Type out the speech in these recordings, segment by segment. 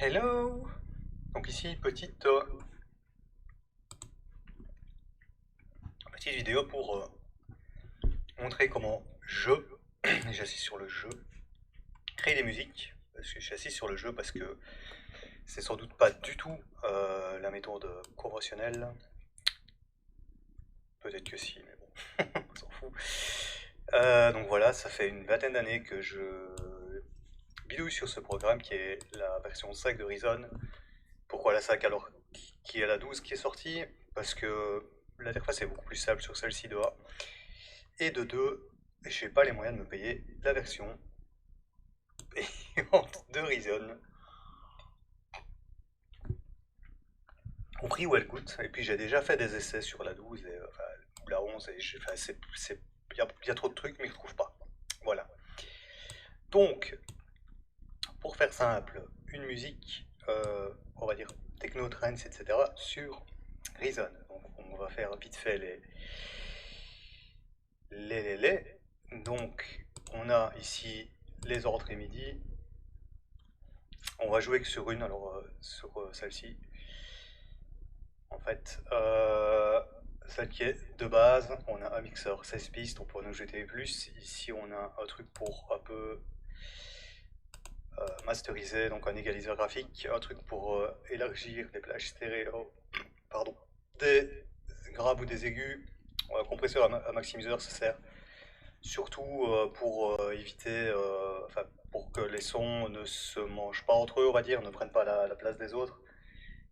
Hello! Donc ici, petite vidéo pour montrer comment j'assis sur le jeu, créer des musiques, parce que je suis assis sur le jeu parce que c'est sans doute pas du tout la méthode conventionnelle. Peut-être que si, mais bon, on s'en fout. Donc voilà, ça fait une vingtaine d'années que je bidouille sur ce programme qui est la version 5 de Reason. Pourquoi la 5 alors qui est la 12 qui est sortie? Parce que l'interface est beaucoup plus simple sur celle-ci de A. Et de 2, j'ai pas les moyens de me payer la version payante de Reason au prix où elle coûte. Et puis j'ai déjà fait des essais sur la 12 et, ou la 11 et il y a trop de trucs mais je trouve pas. Voilà. Donc, pour faire simple, une musique, on va dire techno, trance, etc. sur Reason. Donc on va faire vite fait les. Donc on a ici les ordres et midi. On va jouer que sur une, alors sur celle-ci. En fait, celle qui est de base, on a un mixeur 16 pistes, on peut en ajouter plus. Ici on a un truc pour un peu masteriser, donc un égaliseur graphique, un truc pour élargir les plages stéréo, pardon, des graves ou des aigus, compresseur à maximiseur, ça sert surtout pour éviter, enfin pour que les sons ne se mangent pas entre eux, on va dire, ne prennent pas la place des autres,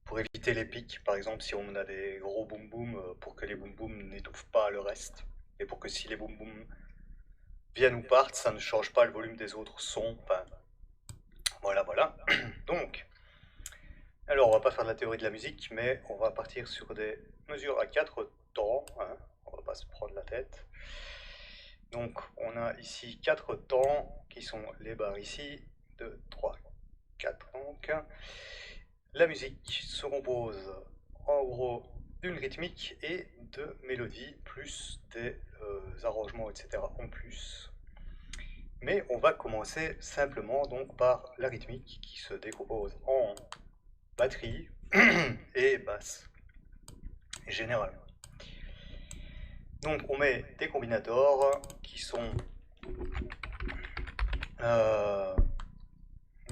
pour éviter les pics, par exemple si on a des gros boom boom, pour que les boom boom n'étouffent pas le reste, et pour que si les boom boom viennent ou partent, ça ne change pas le volume des autres sons, enfin voilà voilà. Donc, alors on va pas faire de la théorie de la musique, mais on va partir sur des mesures à 4 temps, hein, on va pas se prendre la tête. Donc on a ici 4 temps qui sont les barres ici, 2, 3, 4 donc. La musique se compose en gros d'une rythmique et de mélodies, plus des arrangements, etc. en plus. Mais on va commencer simplement donc par la rythmique qui se décompose en batterie et basse, généralement. Donc on met des combinators qui sont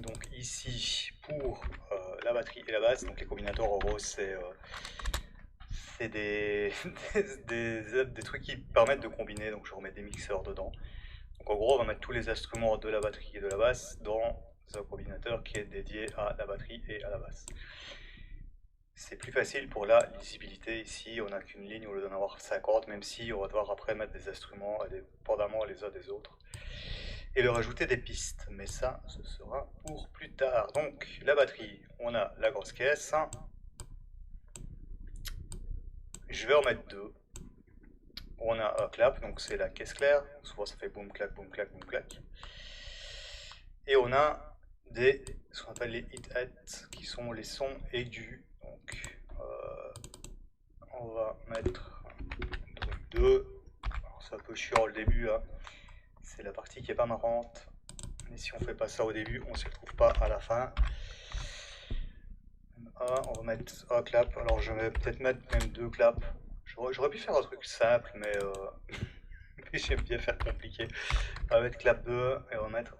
donc ici pour la batterie et la basse. Donc les combinators en gros c'est des, des trucs qui permettent de combiner, donc je remets des mixeurs dedans. Donc en gros on va mettre tous les instruments de la batterie et de la basse dans un combinateur qui est dédié à la batterie et à la basse. C'est plus facile pour la lisibilité, ici on n'a qu'une ligne au lieu d'en avoir 50, même si on va devoir après mettre des instruments indépendamment les uns des autres et leur ajouter des pistes, mais ça ce sera pour plus tard. Donc la batterie, on a la grosse caisse, je vais en mettre deux. On a un clap, donc c'est la caisse claire, souvent ça fait boum clac boum clac boum clac. Et on a ce qu'on appelle les hit-hats, qui sont les sons aigus. Donc on va mettre 2. C'est un peu chiant au début, hein. C'est la partie qui est pas marrante. Mais si on fait pas ça au début, on s'y retrouve pas à la fin. On va mettre un clap. Alors je vais peut-être mettre même 2 claps. J'aurais pu faire un truc simple, mais j'aime bien faire compliqué. On va mettre clap 2 et on va mettre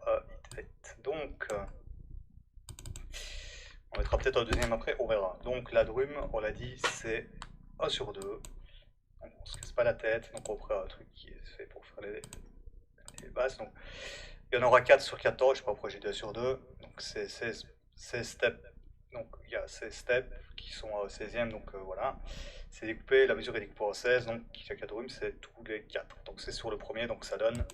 hit. Donc, on mettra peut-être un deuxième après, on verra. Donc la drum, on l'a dit, c'est 1 sur 2. Donc on se casse pas la tête, donc on fera un truc qui est fait pour faire les basses. Donc il y en aura 4 sur 4 temps, je sais pas pourquoi j'ai 2 sur 2. Donc c'est 16 steps. Donc il y a 16 steps qui sont au 16e, donc voilà. C'est découpé, la mesure est découpée en 16, donc il y a 4 drums, c'est tous les 4. Donc c'est sur le premier, donc ça donne.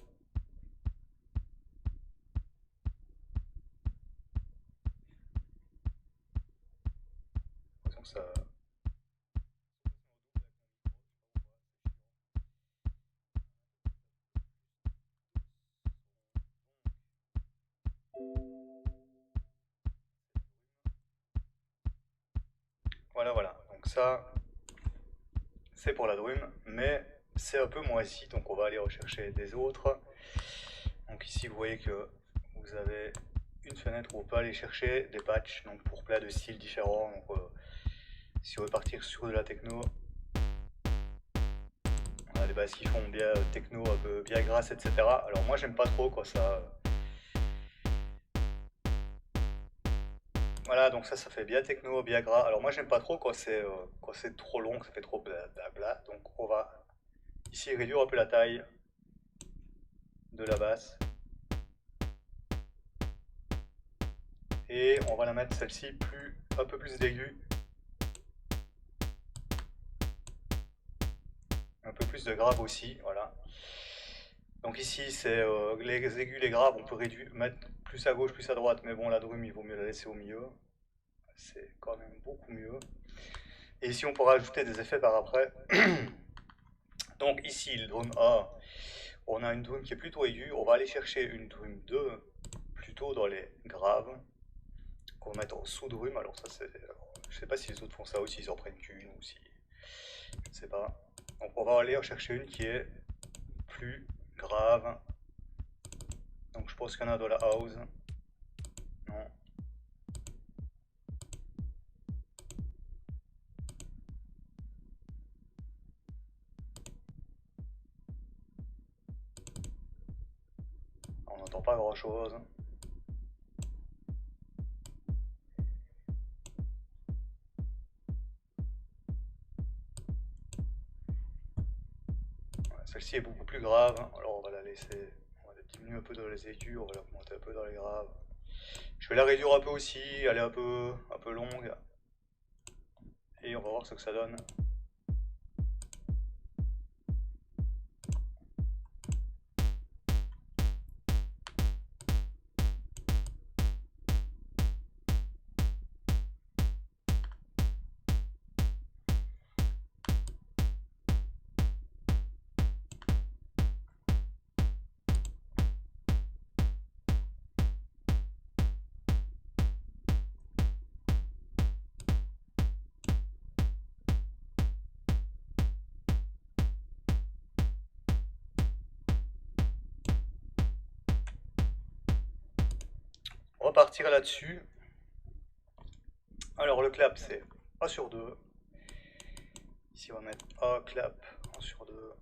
Ça... Voilà, voilà. Donc ça, c'est pour la drum, mais c'est un peu moisi, donc on va aller rechercher des autres. Donc ici, vous voyez que vous avez une fenêtre où on peut aller chercher des patchs donc pour plein de styles différents. Donc, si on veut partir sur de la techno, on a des bases qui font bien techno, un peu bien grasse, etc. Alors moi j'aime pas trop quoi ça. Voilà, donc ça fait bien techno, bien gras. Alors moi j'aime pas trop quand c'est trop long, que ça fait trop blabla. Donc on va ici réduire un peu la taille de la basse. Et on va la mettre celle-ci un peu plus d'aigus. Un peu plus de grave aussi, voilà. Donc ici c'est les aigus, les graves, on peut mettre plus à gauche, plus à droite, mais bon la drum il vaut mieux la laisser au milieu. C'est quand même beaucoup mieux. Et ici on pourra ajouter des effets par après. Donc ici le drum A, on a une drum qui est plutôt aiguë, on va aller chercher une drum 2 plutôt dans les graves, qu'on va mettre en sous-drum. Alors ça c'est... Je sais pas si les autres font ça aussi, ils en prennent qu'une ou si... Je ne sais pas. Donc on va aller en chercher une qui est plus grave. Donc je pense qu'il y en a dans la house. Non. On n'entend pas grand chose. Celle-ci est beaucoup plus grave. Alors on va la laisser. On va la diminuer un peu dans les aigus, on va la monter un peu dans les graves. Je vais la réduire un peu aussi, elle est un peu longue. Et on va voir ce que ça donne. On va partir là-dessus. Alors le clap c'est A sur 2. Ici on va mettre A clap, 1 sur 2.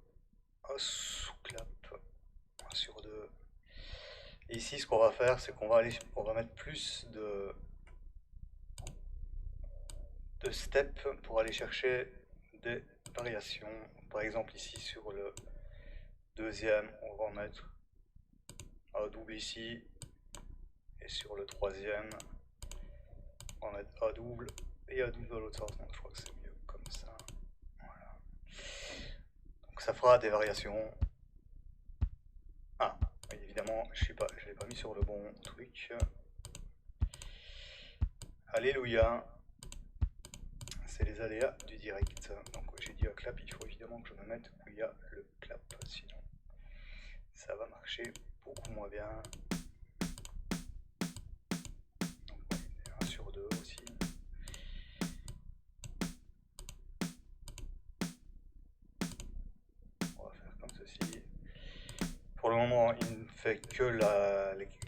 A sous clap, 1 sur 2. Et ici ce qu'on va faire c'est qu'on va mettre plus de steps pour aller chercher des variations. Par exemple ici sur le deuxième on va en mettre A double ici. Et sur le troisième on va mettre A double et A double dans l'autre sens. Donc je crois que c'est mieux comme ça. Voilà. Donc ça fera des variations. Ah, évidemment, je ne l'ai pas mis sur le bon truc. Alléluia. C'est les aléas du direct. Donc j'ai dit un clap, il faut évidemment que je me mette où il y a le clap. Sinon, ça va marcher beaucoup moins bien. Donc 1 sur 2 aussi. On va faire comme ceci. Pour le moment, il ne fait que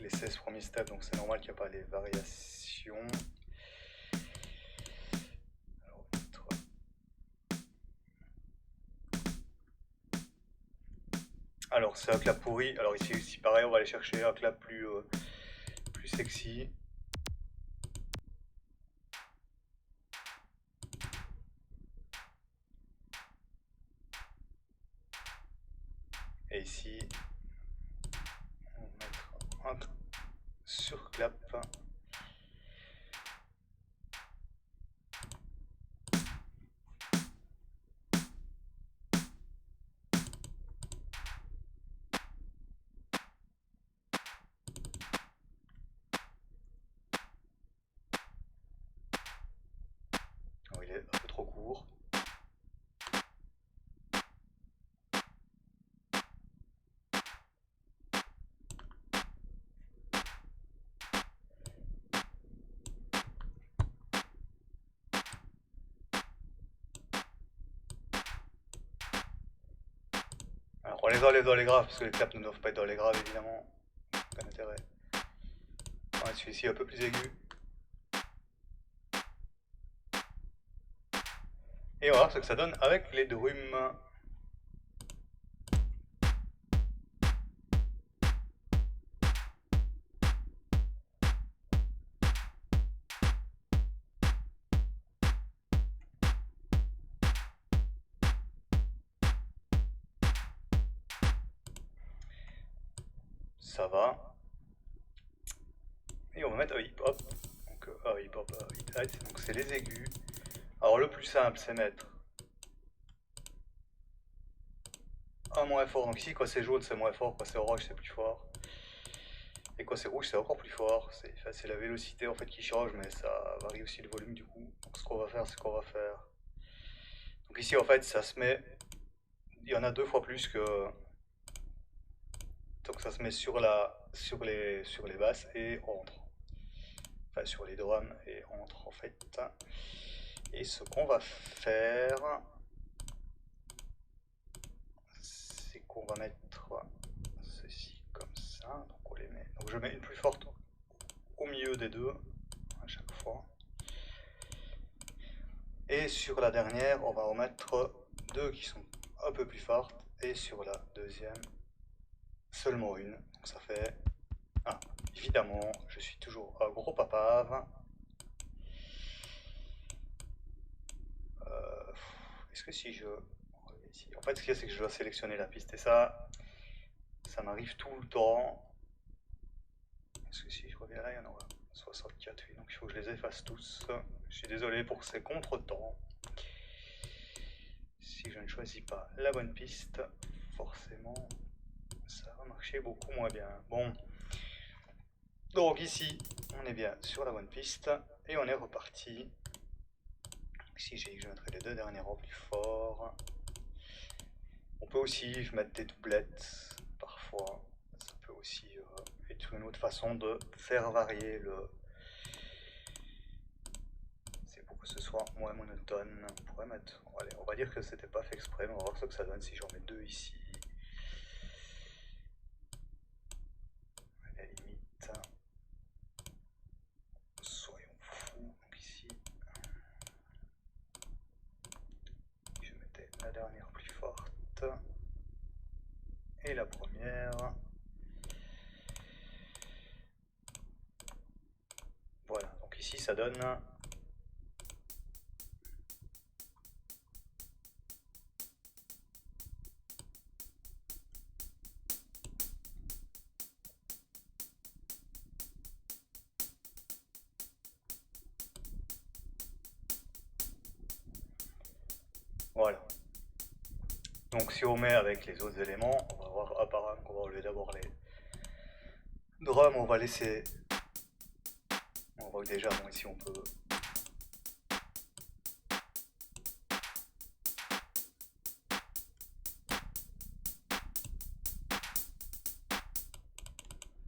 les 16 premiers steps, donc c'est normal qu'il n'y a pas les variations. Alors c'est un clap pourri. Alors ici pareil, on va aller chercher un clap plus sexy. Et ici, on va mettre un surclap. Oh, il est un peu trop court. Alors on les enlève dans les graves, parce que les claps ne doivent pas être dans les graves évidemment. Aucun intérêt. On va mettre celui-ci un peu plus aigu. Et on va voir ce que ça donne avec les drums. Ça va. Et on va mettre hip hop. Donc hip hop, donc c'est les aigus. Alors le plus simple c'est mettre un moins fort. Donc ici quand c'est jaune c'est moins fort, quand c'est orange c'est plus fort. Et quand c'est rouge c'est encore plus fort. C'est la vélocité en fait qui change, mais ça varie aussi le volume du coup. Donc ce qu'on va faire c'est qu'on va faire. Donc ici en fait ça se met. Il y en a 2 fois plus que. Donc ça se met sur les basses et entre. Enfin sur les drums et entre en fait. Et ce qu'on va faire, c'est qu'on va mettre ceci comme ça. Donc on les met. Donc je mets une plus forte au milieu des deux à chaque fois. Et sur la dernière, on va en mettre 2 qui sont un peu plus fortes. Et sur la deuxième, seulement une. Donc ça fait. Ah, évidemment, je suis toujours un gros papave. Est-ce que si je. En fait, ce qu'il y a, c'est que je dois sélectionner la piste. Et ça m'arrive tout le temps. Est-ce que si je reviens là, il y en aura 64, oui. Donc il faut que je les efface tous. Je suis désolé pour ces contretemps. Si je ne choisis pas la bonne piste, forcément, ça va marcher beaucoup moins bien. Bon. Donc ici, on est bien sur la bonne piste. Et on est reparti. Si je mettrai les 2 derniers rangs plus forts. On peut aussi mettre des doublettes, parfois. Ça peut aussi être une autre façon de faire varier le. C'est pour que ce soit moins monotone. On pourrait mettre. Allez, on va dire que c'était pas fait exprès, mais on va voir ce que ça donne si j'en mets 2 ici. À la limite. Soyons fous. Donc ici. Je mettais la dernière plus forte. Et la première. Voilà, donc ici ça donne. Voilà. Donc si on met avec les autres éléments, on va voir apparemment qu'on va enlever d'abord les drums, on va laisser. On voit que déjà, bon ici on peut.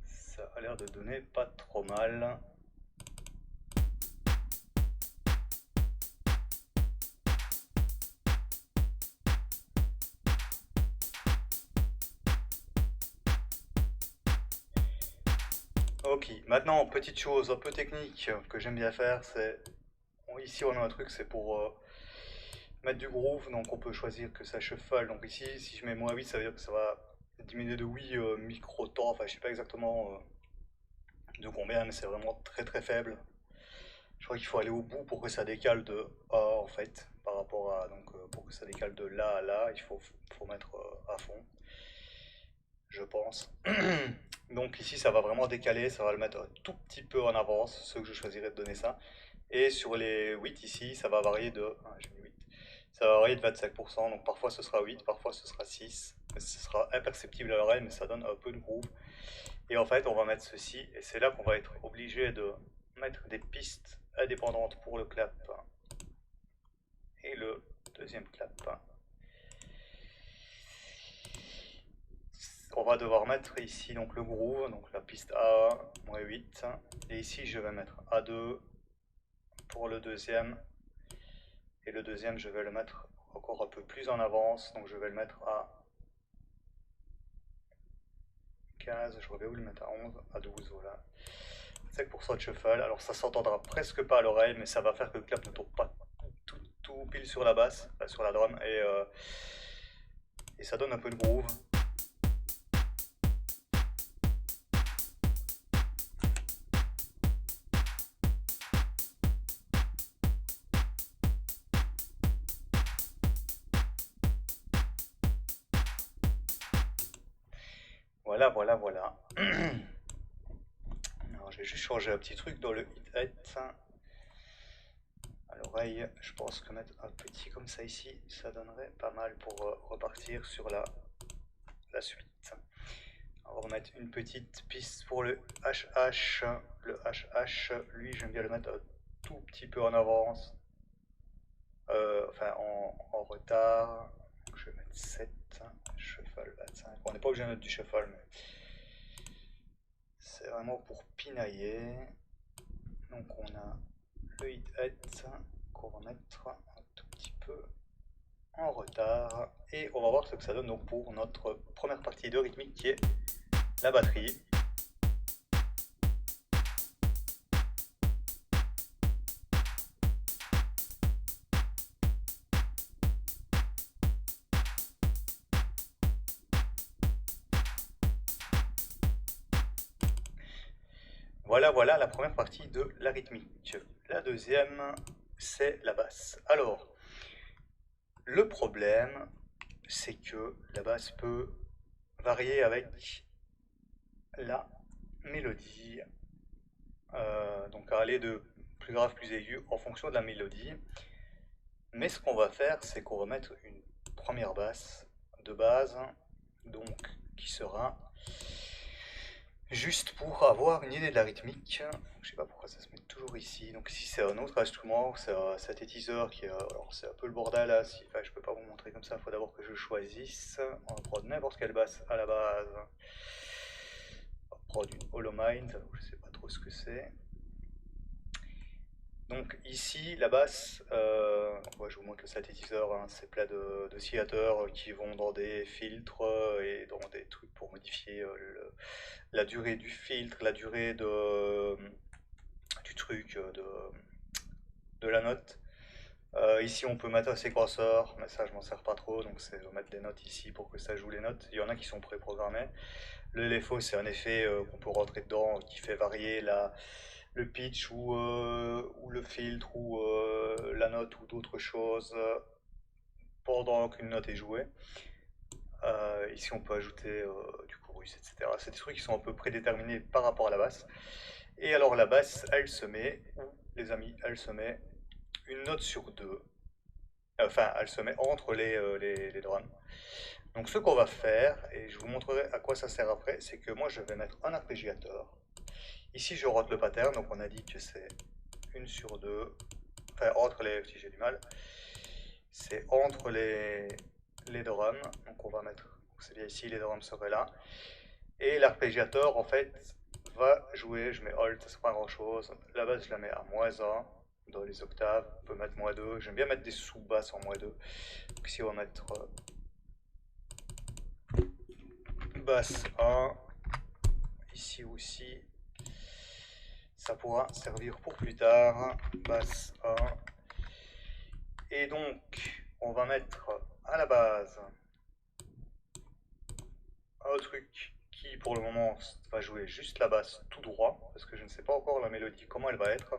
Ça a l'air de donner pas trop mal. Ok, maintenant petite chose un peu technique que j'aime bien faire, c'est ici on a un truc, c'est pour mettre du groove, donc on peut choisir que ça shuffle. Donc ici, si je mets -8, ça veut dire que ça va diminuer de 8 micro-temps, enfin je sais pas exactement de combien, mais c'est vraiment très très faible. Je crois qu'il faut aller au bout pour que ça décale de A en fait, par rapport à. Donc pour que ça décale de là à là, il faut mettre à fond, je pense. Donc ici ça va vraiment décaler, ça va le mettre un tout petit peu en avance, ce que je choisirais de donner ça. Et sur les 8 ici, ça va varier de. Ah, j'ai mis 8. Ça va varier de 25%, donc parfois ce sera 8, parfois ce sera 6. Ce sera imperceptible à l'oreille, mais ça donne un peu de groove. Et en fait, on va mettre ceci, et c'est là qu'on va être obligé de mettre des pistes indépendantes pour le clap et le deuxième clap. On va devoir mettre ici donc le groove, donc la piste A-8, et ici je vais mettre A2 pour le deuxième, et le deuxième je vais le mettre encore un peu plus en avance, donc je vais le mettre à 15, je vais où le mettre à 11, à 12, voilà. 5% de shuffle. Alors ça s'entendra presque pas à l'oreille, mais ça va faire que le clap ne tombe pas tout pile sur la basse, enfin, sur la drum, et ça donne un peu de groove. Voilà, voilà, voilà. Alors, je vais juste changer un petit truc dans le hit-height. À l'oreille, je pense que mettre un petit comme ça ici, ça donnerait pas mal pour repartir sur la suite. Alors, on va mettre une petite piste pour le HH. Le HH, lui, j'aime bien le mettre un tout petit peu en avance. Enfin, en retard. Donc, je vais mettre 7, shuffle 25. On n'est pas obligé de mettre du shuffle, mais c'est vraiment pour pinailler. Donc, on a le hit-height qu'on va mettre un tout petit peu en retard. Et on va voir ce que ça donne donc pour notre première partie de rythmique qui est la batterie. Voilà, voilà la première partie de la rythmique. La deuxième, c'est la basse. Alors, le problème, c'est que la basse peut varier avec la mélodie. Donc aller de plus grave, plus aigu en fonction de la mélodie. Mais ce qu'on va faire, c'est qu'on va mettre une première basse de base, donc qui sera juste pour avoir une idée de la rythmique. Je sais pas pourquoi ça se met toujours ici. Donc ici c'est un autre instrument, c'est un synthétiseur qui est, alors c'est un peu le bordel là. Enfin, je peux pas vous montrer comme ça. Il faut d'abord que je choisisse. On va prendre n'importe quelle basse à la base. On va prendre une Hollow Mind. Alors, je sais pas trop ce que c'est. Donc ici, la basse, je vous montre le synthétiseur, hein, c'est plein d'oscillateurs qui vont dans des filtres et dans des trucs pour modifier la durée du filtre, la durée du truc, de la note. Ici on peut mettre un séquenceur, mais ça je m'en sers pas trop, donc c'est mettre des notes ici pour que ça joue les notes. Il y en a qui sont préprogrammés. Le LFO c'est un effet qu'on peut rentrer dedans qui fait varier le pitch ou le filtre ou la note ou d'autres choses pendant qu'une note est jouée. Ici on peut ajouter du chorus, etc. C'est des trucs qui sont un peu prédéterminés par rapport à la basse. Et alors la basse, elle se met, les amis, elle se met une note sur deux. Enfin, elle se met entre les drums. Donc ce qu'on va faire, et je vous montrerai à quoi ça sert après, c'est que moi je vais mettre un arpégiateur. Ici je rote le pattern, donc on a dit que c'est une sur deux, enfin entre les, si j'ai du mal, c'est entre les drums, donc on va mettre, c'est bien ici, les drums seraient là, et l'arpégiateur en fait va jouer, je mets Alt, c'est pas grand chose, la basse je la mets à -1, dans les octaves, on peut mettre -2, j'aime bien mettre des sous-basses en -2, donc ici on va mettre basse 1, ici aussi, ça pourra servir pour plus tard, basse 1, et donc on va mettre à la base un truc qui pour le moment va jouer juste la basse tout droit, parce que je ne sais pas encore la mélodie, comment elle va être,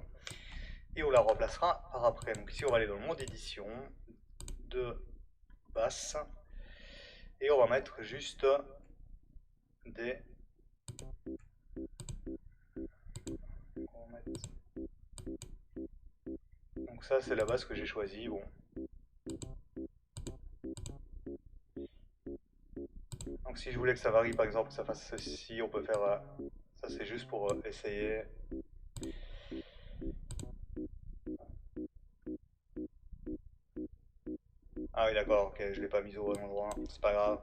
et on la remplacera par après. Donc ici on va aller dans le mode édition de basse, et on va mettre juste des... Donc ça c'est la basse que j'ai choisie, bon. Donc si je voulais que ça varie, par exemple, que ça fasse ceci, on peut faire... ça c'est juste pour essayer. Ah oui d'accord, ok, je l'ai pas mis au bon endroit, c'est pas grave.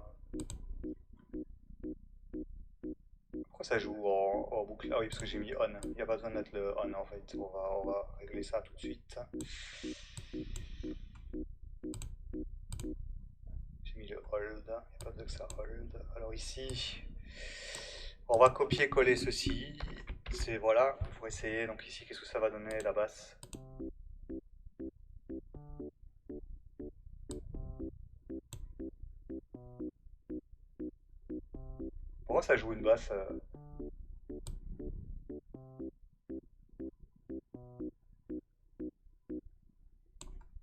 Pourquoi ça joue en boucle? Ah oui, parce que j'ai mis on. Il n'y a pas besoin de mettre le on en fait. On va régler ça tout de suite. J'ai mis le hold. Il n'y a pas besoin que ça hold. Alors ici, on va copier-coller ceci. c'est voilà, il faut essayer. Donc ici, qu'est-ce que ça va donner la basse? Pourquoi ça joue une basse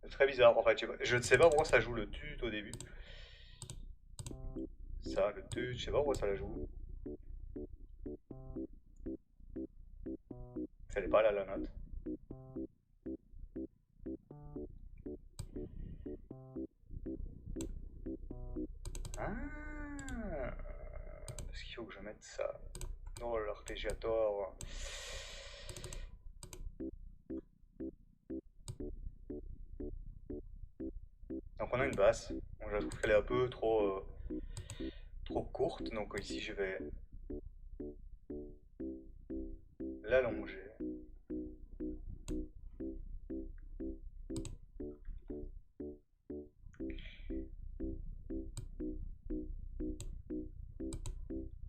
C'est très bizarre en fait. Je ne sais pas pourquoi ça joue le tut au début. Ça, le tut, je sais pas pourquoi ça la joue. Elle est pas là la note. Ah, parce qu'il faut que je mette ça dans l'arpégiator. Donc on a une basse. Bon, je trouve qu'elle est un peu trop courte. Donc ici je vais l'allonger.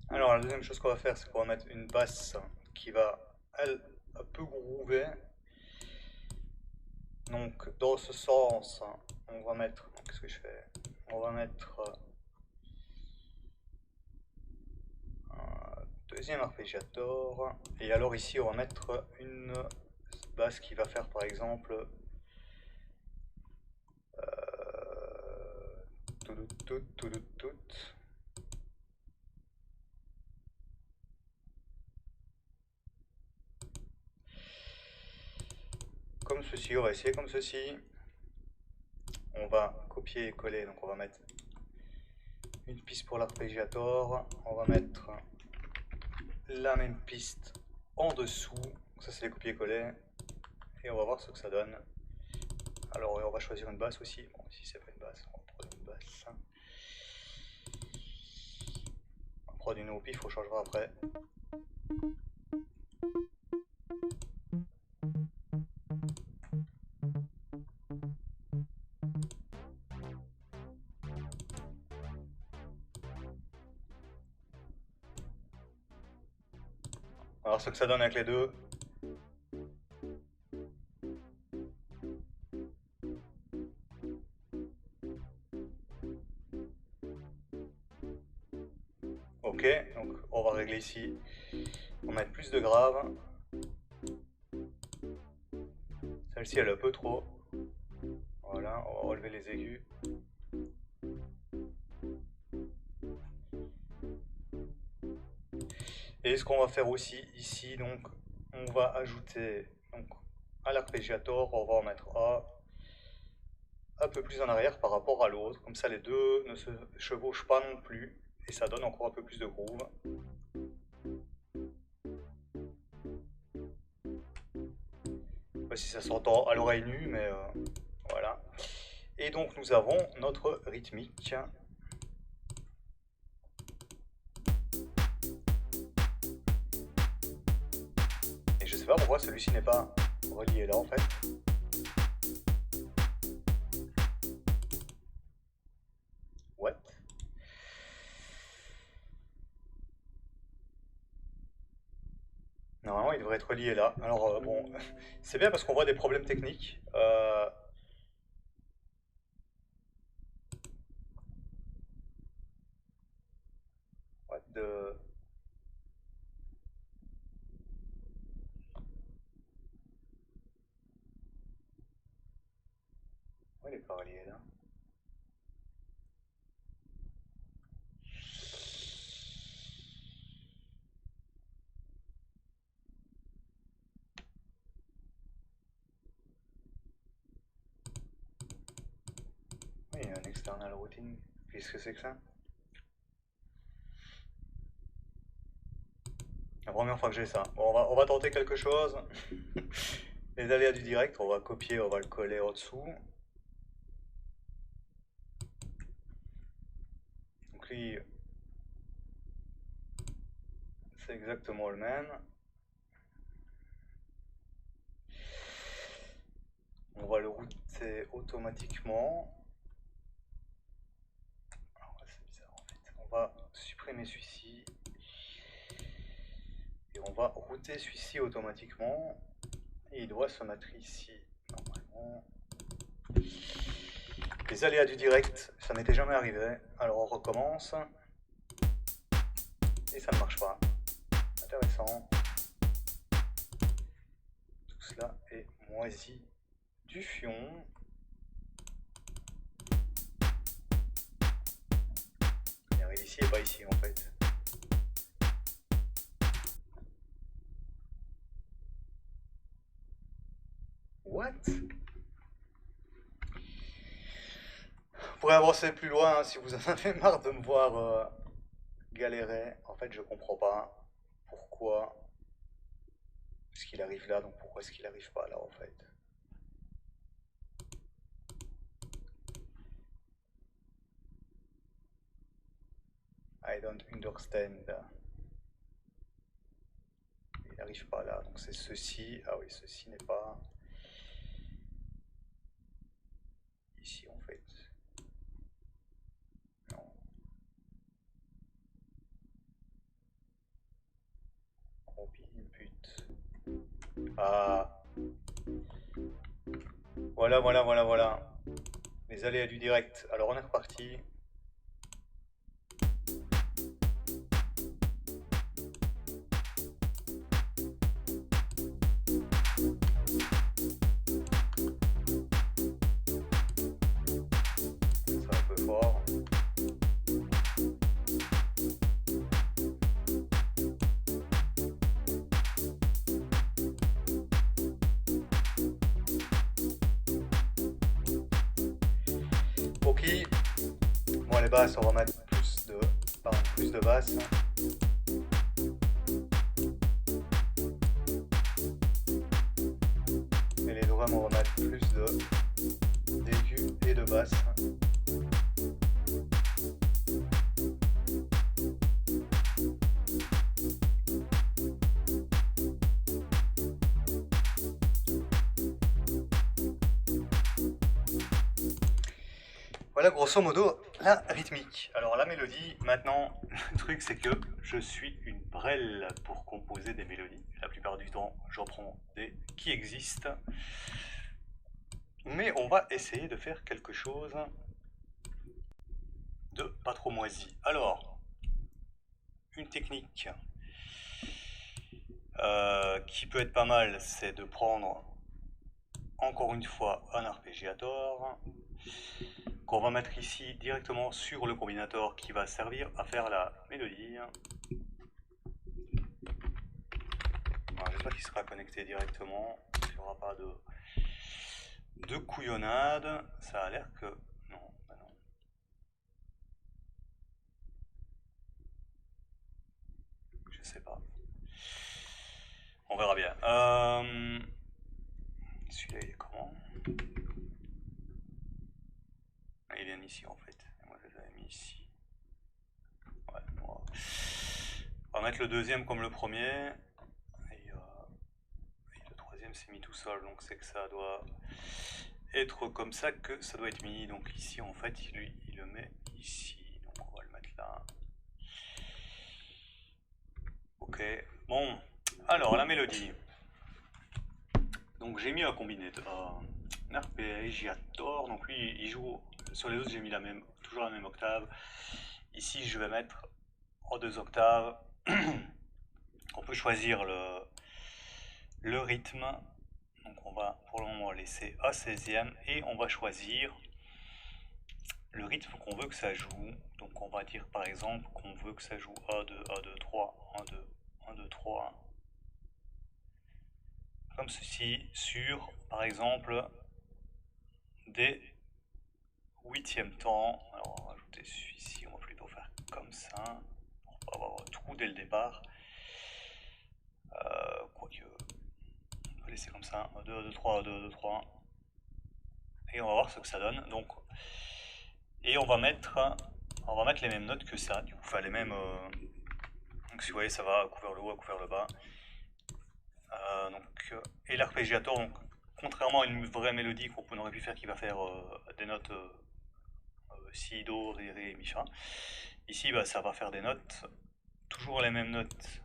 Alors la deuxième chose qu'on va faire, c'est qu'on va mettre une basse qui va, elle, un peu groover. Donc dans ce sens, on va mettre, qu'est-ce que je fais? On va mettre un deuxième arpégiator. Et alors ici, on va mettre une basse qui va faire par exemple tout. Comme ceci, on va essayer comme ceci. On va copier et coller, donc on va mettre une piste pour l'arpégiator. On va mettre la même piste en dessous. Ça c'est les copier-coller. Et on va voir ce que ça donne. Alors on va choisir une basse aussi. Bon, ici c'est pas une basse, on va prendre une basse. On va prendre une au pif, on changera après. Alors ce que ça donne avec les deux. Ok, donc on va régler ici. On va mettre plus de graves. Celle-ci elle est un peu trop. Voilà, on va relever les aigus. Et ce qu'on va faire aussi ici, donc on va ajouter donc, à l'arpégiator, on va en mettre un peu plus en arrière par rapport à l'autre. Comme ça les deux ne se chevauchent pas non plus. Et ça donne encore un peu plus de groove. Je sais pas si ça s'entend à l'oreille nue, mais voilà. Et donc nous avons notre rythmique. Et je sais pas pourquoi celui-ci n'est pas relié là en fait. What? Normalement il devrait être relié là. Alors bon, c'est bien parce qu'on voit des problèmes techniques. What the... Ouais, il est pas relié là. Oui, il y a un external routing. Qu'est-ce que c'est que ça? La première fois que j'ai ça. Bon, on va tenter quelque chose. Les aléas du direct, on va copier, on va le coller en dessous. Donc lui, c'est exactement le même. On va le router automatiquement. Alors, c'est bizarre en fait. On va supprimer celui-ci. Et on on va router celui-ci automatiquement. Et il doit se mettre ici, normalement. Les aléas du direct, ça m'était jamais arrivé. Alors on recommence. Et ça ne marche pas. Intéressant. Tout cela est moisi du fion. Il arrive ici et pas ici en fait. What? Vous pourrez avancer plus loin hein, si vous en avez marre de me voir galérer. En fait, je comprends pas pourquoi est-ce qu'il arrive là, donc pourquoi est-ce qu'il arrive pas là en fait. I don't understand. Il n'arrive pas là, donc c'est ceci. Ah oui, ceci n'est pas ici en fait. Non. Copy input. Ah. Voilà. Les aléas du direct. Alors on est reparti. C'est un peu fort. Ok. Bon, les basses, on va mettre plus de basses. Et les drums, on va mettre plus d'aigus et de basses. Voilà grosso modo la rythmique. Alors la mélodie, maintenant, le truc c'est que je suis une brêle pour composer des mélodies. La plupart du temps, j'en prends des qui existent. Mais on va essayer de faire quelque chose de pas trop moisi. Alors, une technique qui peut être pas mal, c'est de prendre encore une fois un arpégiator qu'on va mettre ici directement sur le combinator qui va servir à faire la mélodie. J'espère qu'il sera connecté directement, il n'y aura pas de couillonnade. Ça a l'air que... Non, bah non. Je sais pas. On verra bien. Celui-là il est comment? Il vient ici en fait. Moi je l'avais mis ici. Ouais, on va mettre le deuxième comme le premier. Et le troisième s'est mis tout seul. Donc c'est que ça doit être comme ça que ça doit être mis. Donc ici en fait lui il le met ici. Donc on va le mettre là. Ok. Bon. Alors la mélodie. Donc j'ai mis un combinator, un arpégiator. Donc lui il joue. Sur les autres j'ai mis toujours la même octave. Ici je vais mettre en 2 octaves. On peut choisir le rythme. Donc on va pour le moment laisser à 16e et on va choisir le rythme qu'on veut que ça joue. Donc on va dire par exemple qu'on veut que ça joue A2, A2, 3, 1, 2, 1, 2, 3. Comme ceci sur par exemple des 8e temps. Alors on va rajouter celui-ci, on va plutôt faire comme ça pour pas avoir un trou dès le départ. Quoique on va laisser comme ça, 1, 2, 2, 3, 2, 2, 3. Et on va voir ce que ça donne. Donc, et on va mettre les mêmes notes que ça, du coup, enfin les mêmes. Donc si vous voyez, ça va à couvert le haut, à couvert le bas. Et l'arpégiator, donc, contrairement à une vraie mélodie qu'on aurait pu faire qui va faire des notes si, do, ré, mi, fa. Ici, bah, ça va faire des notes, toujours les mêmes notes,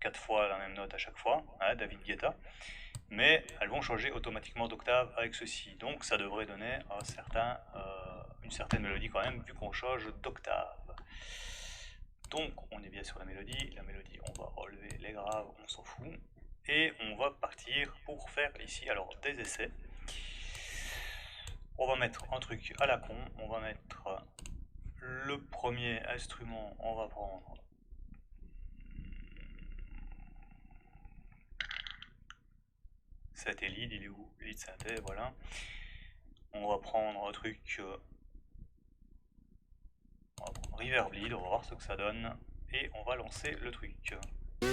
4 fois la même note à chaque fois, hein, David Guetta, mais elles vont changer automatiquement d'octave avec ceci. Donc ça devrait donner une certaine mélodie quand même, vu qu'on change d'octave. Donc on est bien sur la mélodie, on va relever les graves, on s'en fout, et on va partir pour faire ici alors des essais. On va mettre un truc à la con, on va mettre le premier instrument, on va prendre synthé lead, il est où? Lead synthé, voilà. On va prendre un truc, on va prendre reverb lead, on va voir ce que ça donne, et on va lancer le truc. Le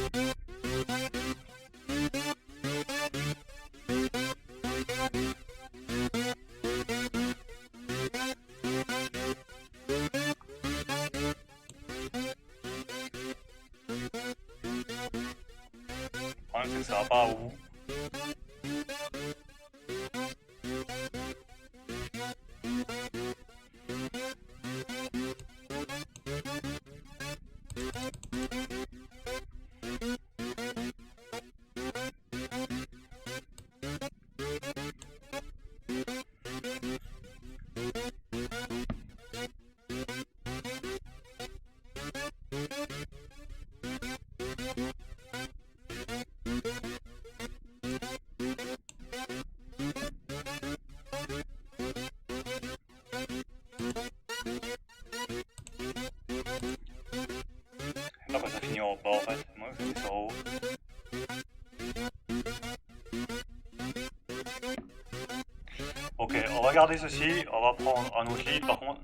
problème c'est que ça va pas au bout. Là bah, ça finit en bas en fait, moi je fais ça en haut. Ok, on va garder ceci, on va prendre un autre lead par contre.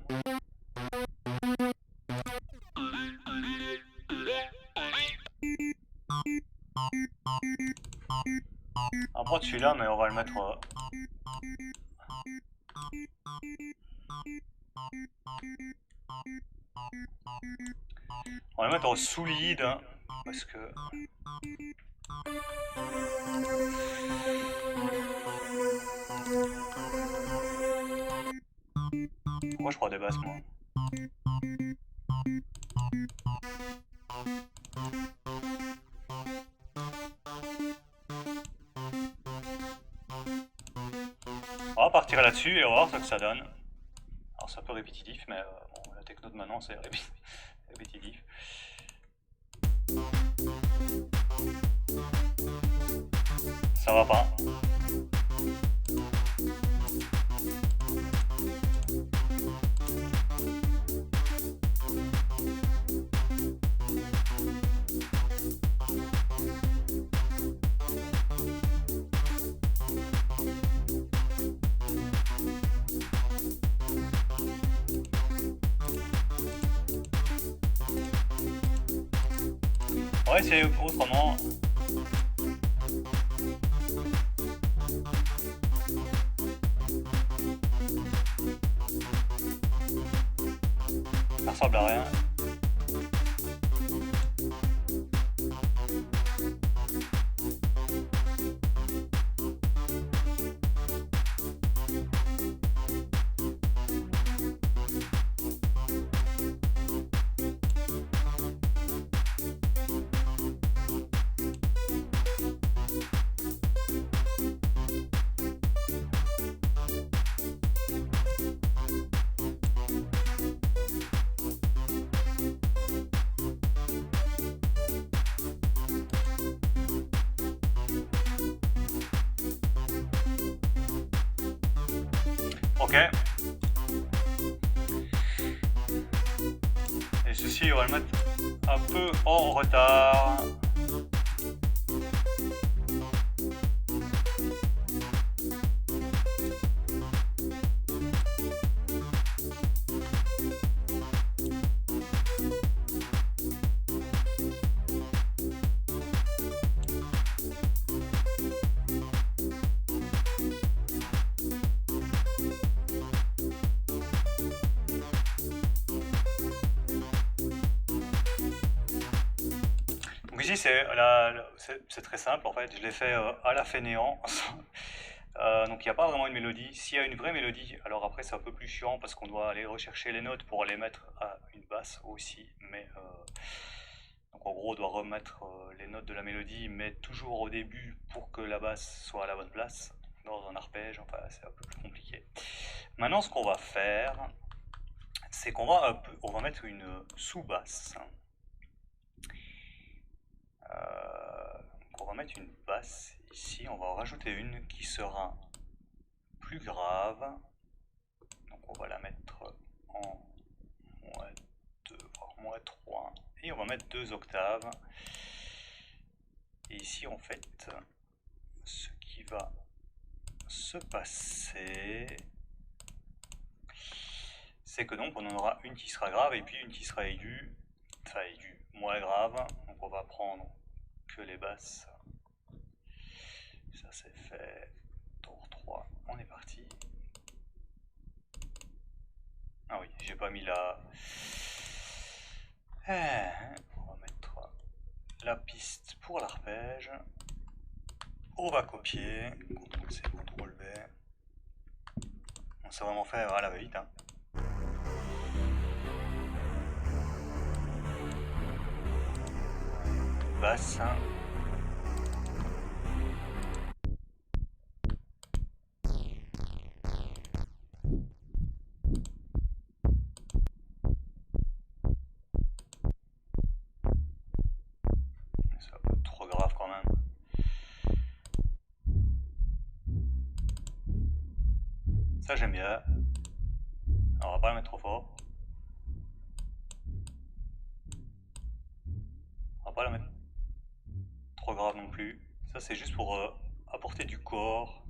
On va prendre celui-là mais on va le mettre... On va le mettre en sous-lead, hein, parce que... Pourquoi je prends des basses moi? On va partir là-dessus et on va voir ce que ça donne. Alors c'est un peu répétitif, mais bon, la techno de maintenant c'est répétitif. Ça va pas. On va essayer autrement. Ça ressemble à rien. Ok. Et ceci, on va le mettre un peu en retard. Donc ici c'est très simple en fait, je l'ai fait à la fainéant. Donc il n'y a pas vraiment une mélodie. S'il y a une vraie mélodie, alors après c'est un peu plus chiant parce qu'on doit aller rechercher les notes pour les mettre à une basse aussi. Mais Donc en gros, on doit remettre les notes de la mélodie, mais toujours au début pour que la basse soit à la bonne place. Dans un arpège, enfin c'est un peu plus compliqué. Maintenant, ce qu'on va faire, c'est qu'on va, on va mettre une sous-basse. Donc on va mettre une basse ici, on va en rajouter une qui sera plus grave. Donc on va la mettre en -2, voire -3. Et on va mettre 2 octaves. Et ici, en fait, ce qui va se passer, c'est que donc on en aura une qui sera grave et puis une qui sera aiguë, enfin aiguë, moins grave. Donc on va prendre que les basses. Ça c'est fait. Tour 3, on est parti. Ah oui, j'ai pas mis la... On va mettre la piste pour l'arpège. On va copier. CTRL-C, CTRL-V. On sait vraiment faire à la va-vite. Hein. Basse. C'est un peu trop grave quand même. Ça j'aime bien. Alors, on va pas la mettre trop fort. On va pas la mettre trop grave non plus. Ça c'est juste pour apporter du corps.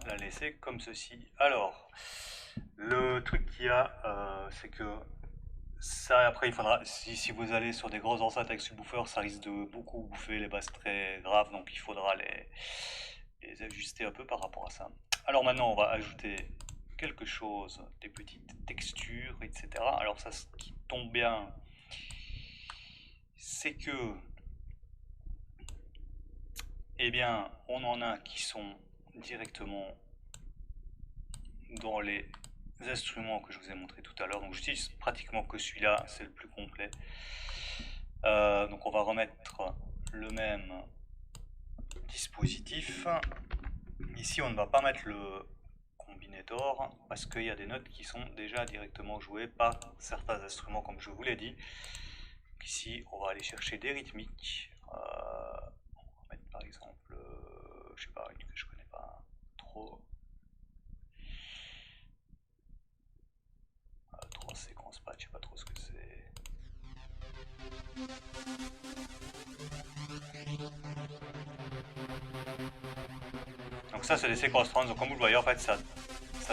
La laisser comme ceci. Alors, le truc qu'il y a, c'est que ça, après, il faudra, si vous allez sur des grosses enceintes avec subwoofer, ça risque de beaucoup bouffer les basses très graves, donc il faudra les ajuster un peu par rapport à ça. Alors maintenant, on va ajouter quelque chose, des petites textures, etc. Alors ça, ce qui tombe bien, c'est que, eh bien, on en a qui sont directement dans les instruments que je vous ai montré tout à l'heure. Donc j'utilise pratiquement que celui-là, c'est le plus complet. Donc on va remettre le même dispositif. Ici on ne va pas mettre le combinator parce qu'il y a des notes qui sont déjà directement jouées par certains instruments comme je vous l'ai dit. Donc ici on va aller chercher des rythmiques. On va mettre par exemple, je sais pas, une que je connais pas trop. 3 séquences patch, je sais pas trop ce que c'est. Donc ça c'est des séquences trans, donc comme vous le voyez en fait ça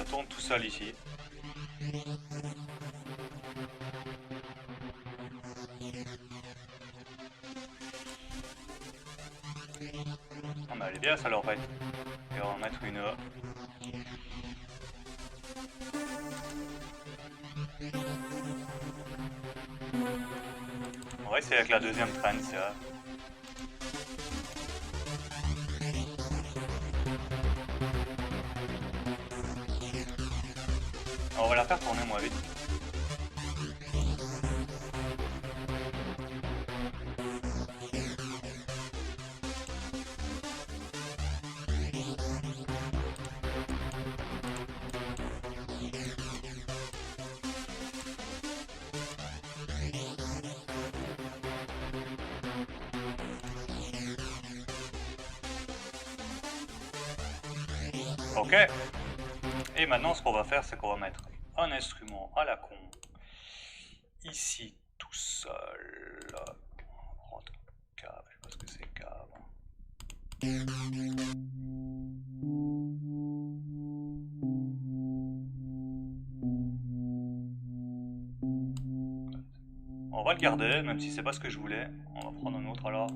tourne tout seul ici. Ah bah elle est bien ça là en fait. Et on va en mettre une... On va essayer avec la deuxième trend, c'est vrai. On va la faire tourner moins vite. Ok. Et maintenant ce qu'on va faire c'est qu'on va mettre un instrument à la con ici tout seul. On va prendre cave, je sais pas ce que c'est cave. On va le garder, même si c'est pas ce que je voulais. On va prendre un autre alors.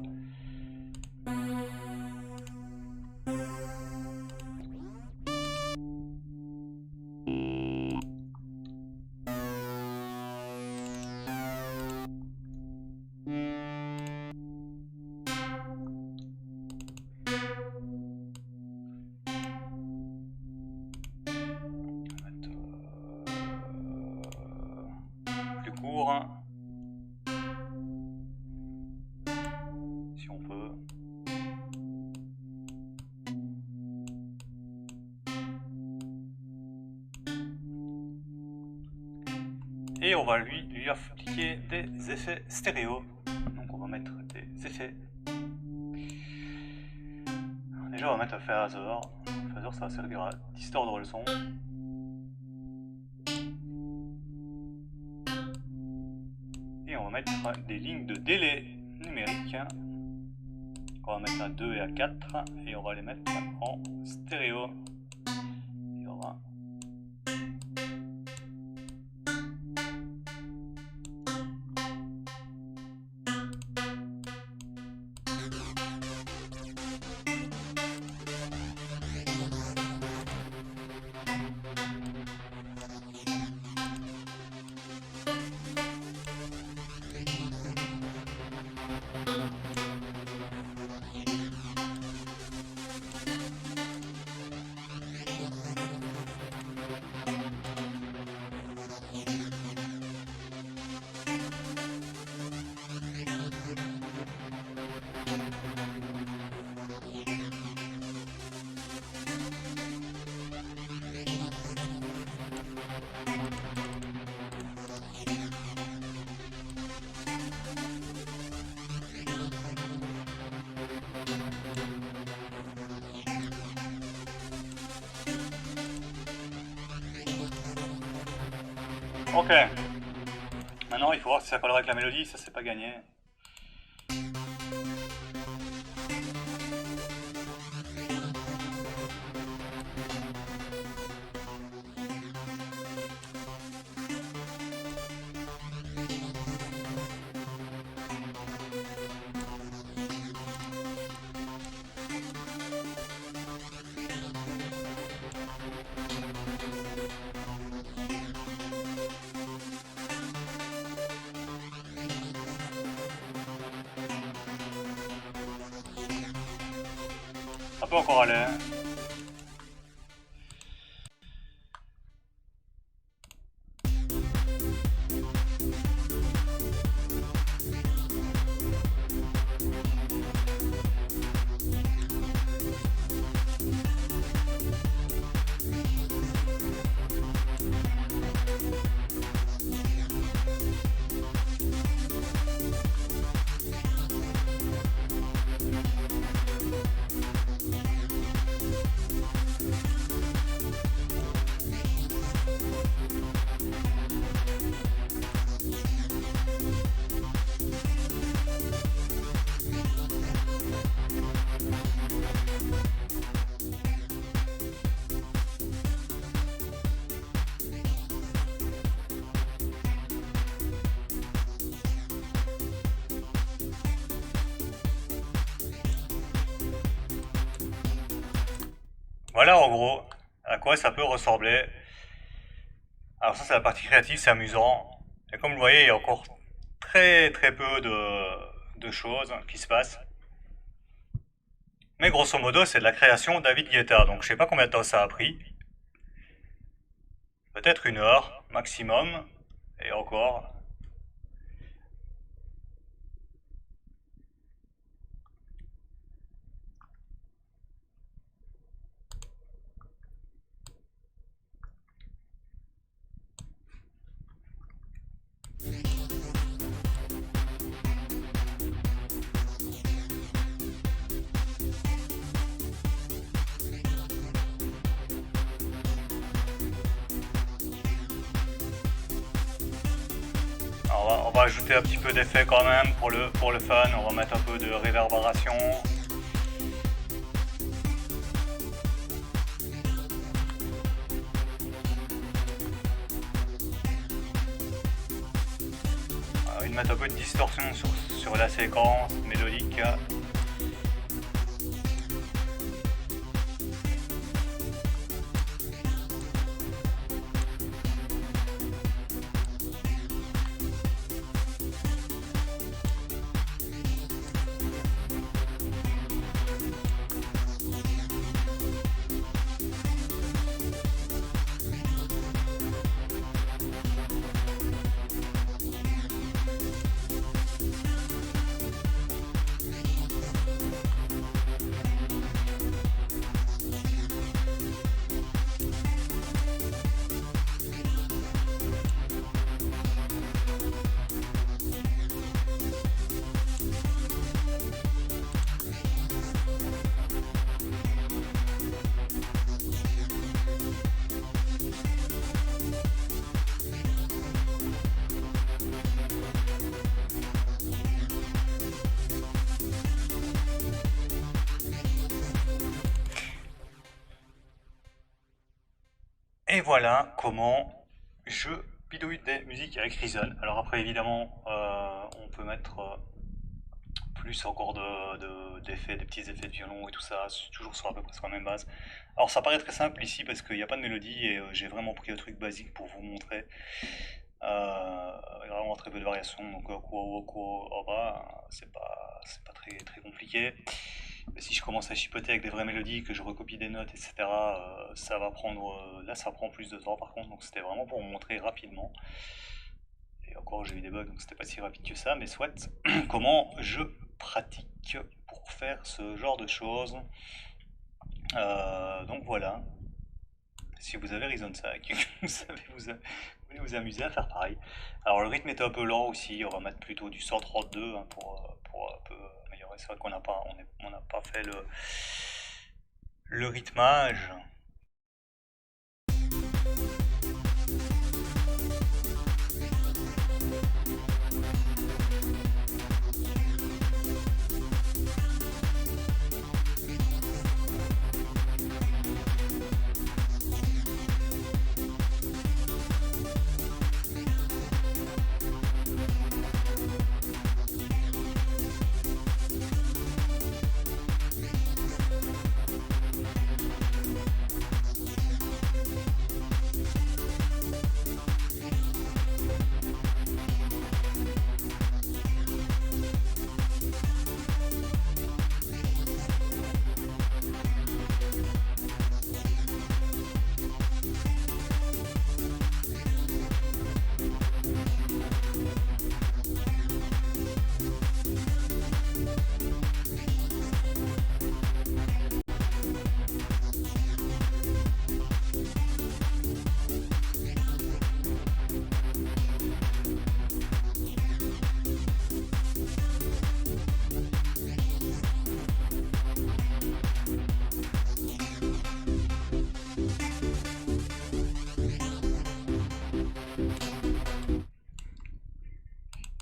Et on va lui appliquer des effets stéréo. Donc on va mettre des effets. Déjà on va mettre un phaser. Le phaser ça va servir à distordre le son. Et on va mettre des lignes de délai numérique. On va mettre à 2 et à 4 et on va les mettre en stéréo. Et on va... Ok. Maintenant il faut voir si ça collera avec la mélodie, ça c'est pas gagné. Ça peut encore aller. Voilà en gros à quoi ça peut ressembler. Alors ça c'est la partie créative, c'est amusant. Et comme vous le voyez, il y a encore très peu de choses qui se passent. Mais grosso modo, c'est de la création David Guetta. Donc je sais pas combien de temps ça a pris. Peut-être 1 heure maximum. Et encore. Alors, on va ajouter un petit peu d'effet quand même pour le fun. On va mettre un peu de réverbération. On va mettre un peu de distorsion sur la séquence mélodique. Et voilà comment je bidouille des musiques avec Reason. Alors après évidemment on peut mettre plus encore d'effets, des petits effets de violon et tout ça, toujours sur à peu près sur la même base. Alors ça paraît très simple ici parce qu'il n'y a pas de mélodie et j'ai vraiment pris le truc basique pour vous montrer. Avec vraiment très peu de variations, donc c'est pas très compliqué. Mais si je commence à chipoter avec des vraies mélodies, que je recopie des notes, etc., ça va prendre. Là, ça prend plus de temps par contre, donc c'était vraiment pour vous montrer rapidement. Et encore, j'ai eu des bugs, donc c'était pas si rapide que ça, mais soit comment je pratique pour faire ce genre de choses. Donc voilà. Si vous avez Reason 5, vous savez voulez vous amuser à faire pareil. Alors le rythme est un peu lent aussi, on va mettre plutôt du 132 hein, pour un peu améliorer. C'est vrai qu'on n'a pas, on n'a pas fait le rythmage.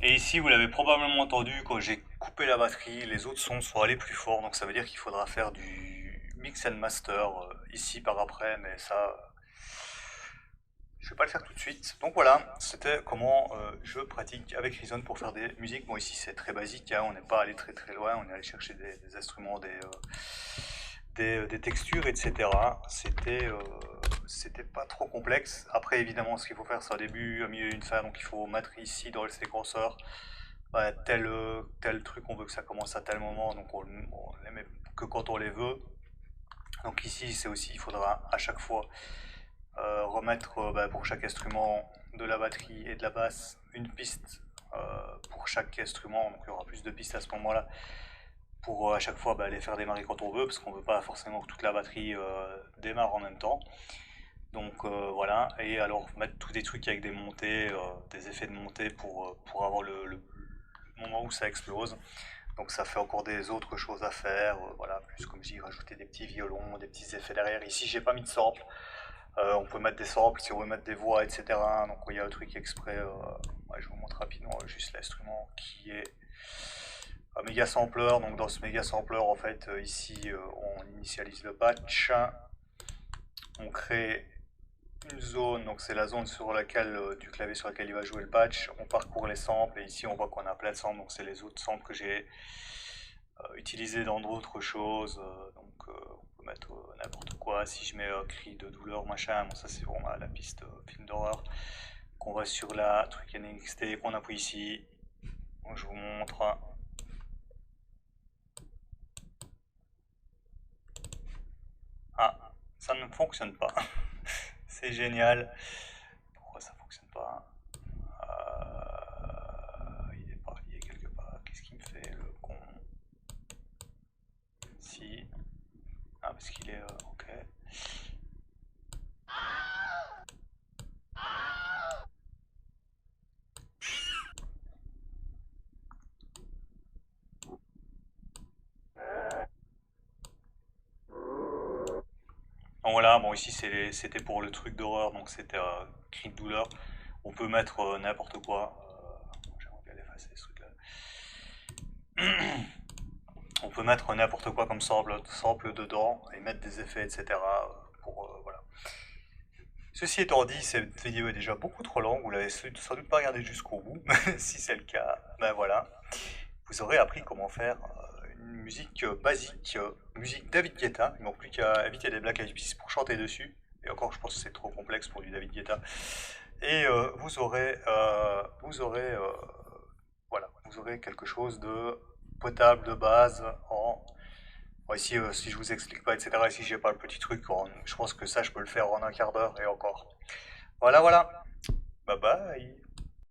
Et ici, vous l'avez probablement entendu, quand j'ai coupé la batterie, les autres sons sont allés plus fort, donc ça veut dire qu'il faudra faire du mix and master ici par après, mais ça, je vais pas le faire tout de suite. Donc voilà, c'était comment je pratique avec Reason pour faire des musiques. Bon, ici c'est très basique, hein, on n'est pas allé très loin, on est allé chercher des instruments, des textures, etc. C'était pas trop complexe. Après, évidemment, ce qu'il faut faire, c'est un début, un milieu et une fin. Donc, il faut mettre ici dans le séquenceur tel truc, on veut que ça commence à tel moment. Donc, on les met que quand on les veut. Donc, ici, c'est aussi, il faudra à chaque fois remettre pour chaque instrument de la batterie et de la basse une piste pour chaque instrument. Donc, il y aura plus de pistes à ce moment-là pour à chaque fois les faire démarrer quand on veut, parce qu'on ne veut pas forcément que toute la batterie démarre en même temps. Donc voilà, et alors mettre tous des trucs avec des montées, des effets de montée pour avoir le moment où ça explose. Donc ça fait encore des autres choses à faire, voilà, plus comme je dis, rajouter des petits violons, des petits effets derrière. Ici j'ai pas mis de sample, on peut mettre des samples si on veut mettre des voix, etc. Donc il y a un truc exprès, ouais, je vous montre rapidement juste l'instrument qui est un méga sampler. Donc dans ce méga sampler en fait ici on initialise le patch, on crée une zone, donc c'est la zone sur laquelle du clavier sur laquelle il va jouer le patch, on parcourt les samples et ici on voit qu'on a plein de samples, donc c'est les autres samples que j'ai utilisés dans d'autres choses, donc on peut mettre n'importe quoi. Si je mets cri de douleur machin, bon ça c'est vraiment la piste film d'horreur, qu'on va sur la truc NXT, qu'on appuie ici, donc, je vous montre. Ah, ça ne fonctionne pas. C'est génial. Pourquoi ça fonctionne pas? Il est pas lié quelque part. Qu'est-ce qu'il me fait le con? Si. Ah, parce qu'il est. Ok. Donc voilà, bon ici c'était pour le truc d'horreur, donc c'était cri de douleur. On peut mettre n'importe quoi. J'aimerais bien effacer ce truc là. On peut mettre n'importe quoi comme sample dedans et mettre des effets, etc. Pour voilà. Ceci étant dit, cette vidéo est déjà beaucoup trop longue, vous l'avez sans doute pas regardé jusqu'au bout. Si c'est le cas, ben voilà. Vous aurez appris comment faire une musique basique, musique David Guetta. Il manque plus qu'à éviter des Black Eyed Peas pour chanter dessus. Et encore, je pense que c'est trop complexe pour du David Guetta. Et voilà, vous aurez quelque chose de potable, de base, en... Bon, ici, si je vous explique pas, etc., et si j'ai pas le petit truc, je pense que ça, je peux le faire en un quart d'heure et encore. Voilà, voilà. Bye bye.